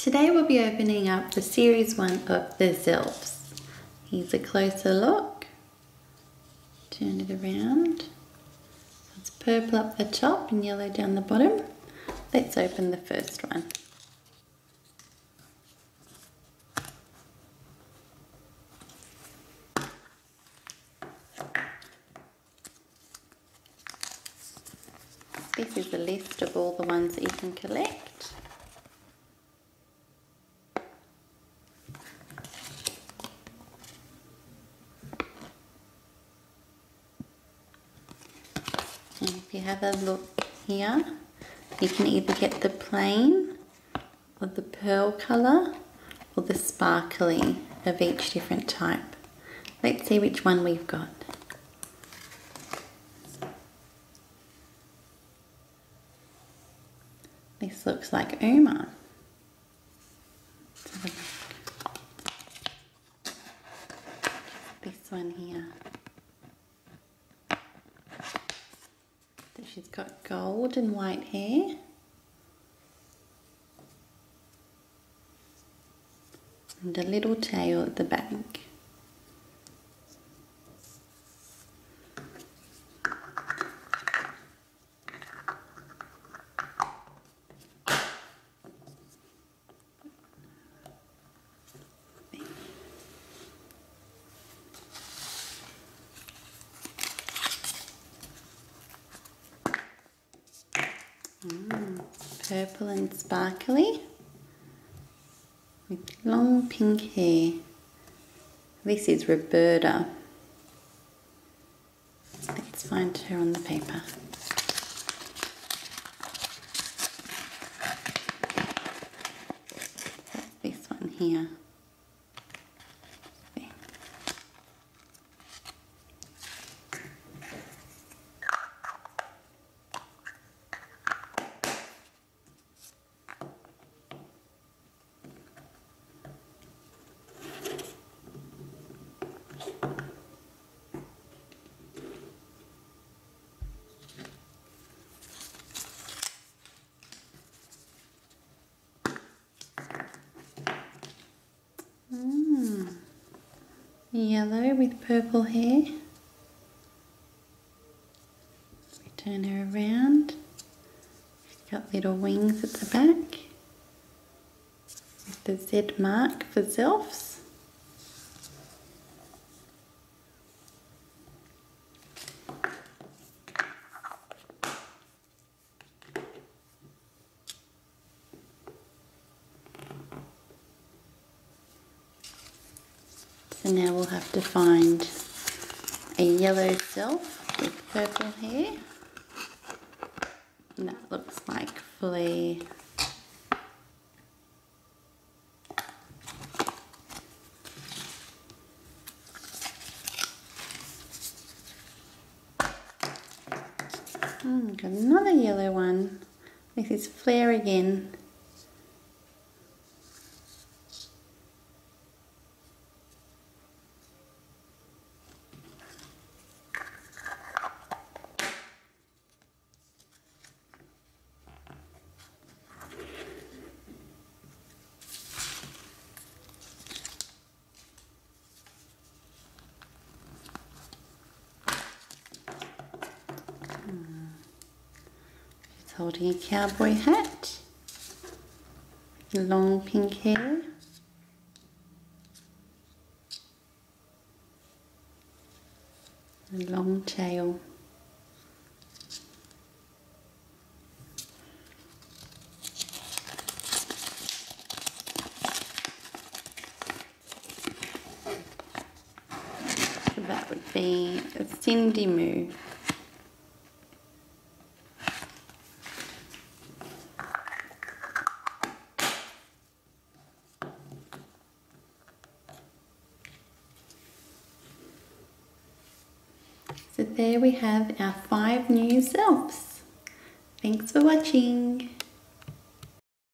Today we'll be opening up the series 1 of the Zilfs. Here's a closer look. Turn it around. It's purple up the top and yellow down the bottom. Let's open the first one. This is a list of all the ones that you can collect. And if you have a look here, you can either get the plain or the pearl colour or the sparkly of each different type. Let's see which one we've got. This looks like Uma. Let's have a look. This one here. She's got gold and white hair. And a little tail at the back. Purple and sparkly with long pink hair. This is Roberta. Let's find her on the paper. This one here. Yellow with purple hair. We turn her around. She's got little wings at the back with the Z mark for Zilfs. So now we'll have to find a yellow Zilf with purple hair. And that looks like Flea. Got another yellow one. This is Flare again. She's holding a cowboy hat, long pink hair, a long tail. So that would be a Cindy Moo. So there we have our 5 new Zilfs. Thanks for watching.